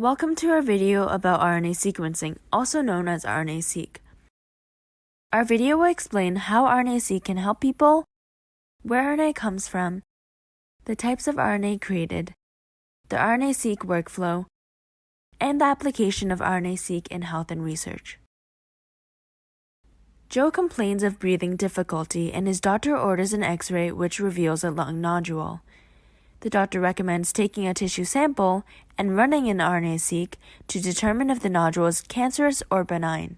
Welcome to our video about RNA sequencing, also known as RNA-Seq. Our video will explain how RNA-Seq can help people, where RNA comes from, the types of RNA created, the RNA-Seq workflow, and the application of RNA-Seq in health and research. Joe complains of breathing difficulty and his doctor orders an X-ray which reveals a lung nodule. The doctor recommends taking a tissue sample and running an RNA-Seq to determine if the nodule is cancerous or benign.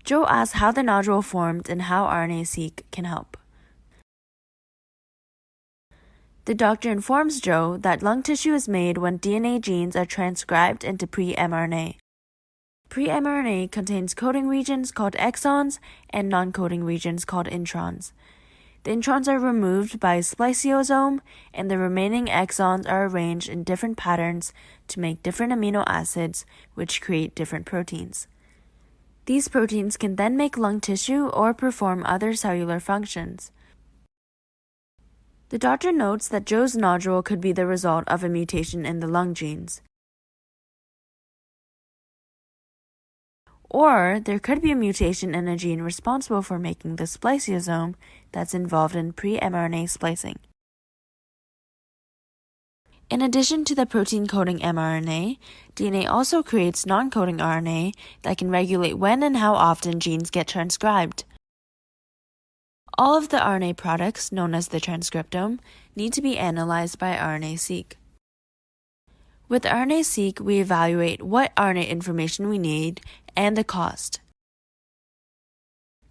Joe asks how the nodule formed and how RNA-Seq can help. The doctor informs Joe that lung tissue is made when DNA genes are transcribed into pre-mRNA. Pre-mRNA contains coding regions called exons and non-coding regions called introns. The introns are removed by a spliceosome, and the remaining exons are arranged in different patterns to make different amino acids, which create different proteins. These proteins can then make lung tissue or perform other cellular functions. The doctor notes that Joe's nodule could be the result of a mutation in the lung genes. Or there could be a mutation in a gene responsible for making the spliceosome that's involved in pre-mRNA splicing. In addition to the protein-coding mRNA, DNA also creates non-coding RNA that can regulate when and how often genes get transcribed. All of the RNA products, known as the transcriptome, need to be analyzed by RNA-Seq. With RNA-Seq, we evaluate what RNA information we need and the cost.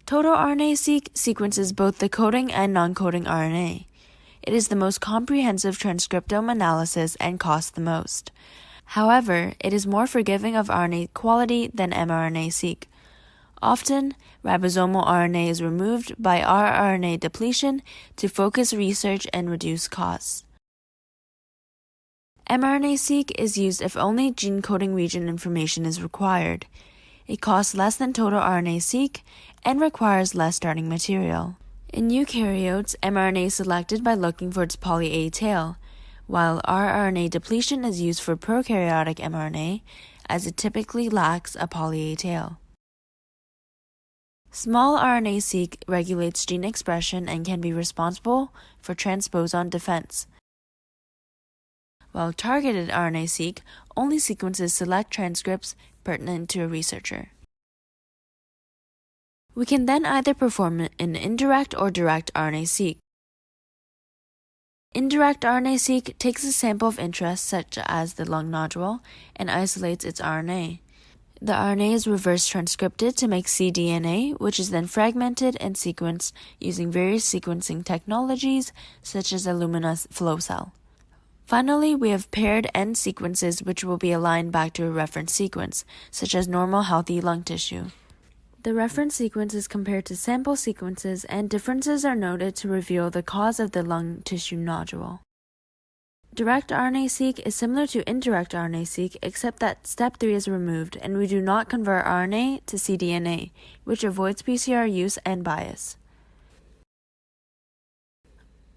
Total RNA-Seq sequences both the coding and non-coding RNA. It is the most comprehensive transcriptome analysis and costs the most. However, it is more forgiving of RNA quality than mRNA-Seq. Often, ribosomal RNA is removed by rRNA depletion to focus research and reduce costs. mRNA-Seq is used if only gene coding region information is required. It costs less than total RNA-Seq and requires less starting material. In eukaryotes, mRNA is selected by looking for its poly-A tail, while rRNA depletion is used for prokaryotic mRNA, as it typically lacks a poly-A tail. Small RNA-Seq regulates gene expression and can be responsible for transposon defense, while targeted RNA-Seq only sequences select transcripts pertinent to a researcher. We can then either perform an indirect or direct RNA-Seq. Indirect RNA-Seq takes a sample of interest, such as the lung nodule, and isolates its RNA. The RNA is reverse transcripted to make cDNA, which is then fragmented and sequenced using various sequencing technologies, such as Illumina's flow cell. Finally, we have paired end sequences which will be aligned back to a reference sequence, such as normal healthy lung tissue. The reference sequence is compared to sample sequences, and differences are noted to reveal the cause of the lung tissue nodule. Direct RNA-Seq is similar to indirect RNA-Seq, except that step 3 is removed and we do not convert RNA to cDNA, which avoids PCR use and bias.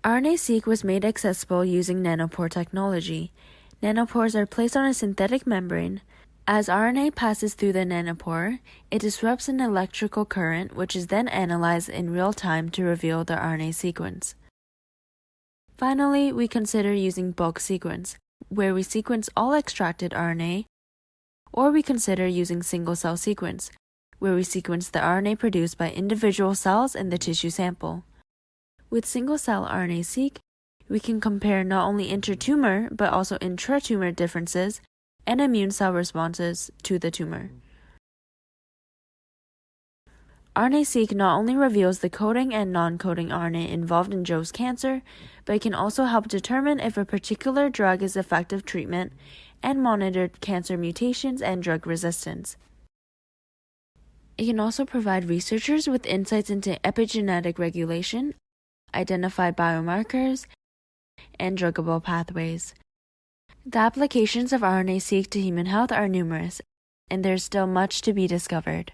RNA-Seq was made accessible using nanopore technology. Nanopores are placed on a synthetic membrane. As RNA passes through the nanopore, it disrupts an electrical current, which is then analyzed in real time to reveal the RNA sequence. Finally, we consider using bulk sequence, where we sequence all extracted RNA, or we consider using single-cell sequence, where we sequence the RNA produced by individual cells in the tissue sample. With single-cell RNA-Seq, we can compare not only inter-tumor but also intra-tumor differences and immune cell responses to the tumor. RNA-Seq not only reveals the coding and non-coding RNA involved in Joe's cancer, but it can also help determine if a particular drug is effective treatment and monitor cancer mutations and drug resistance. It can also provide researchers with insights into epigenetic regulation, identify biomarkers, and druggable pathways. The applications of RNA-Seq to human health are numerous, and there is still much to be discovered.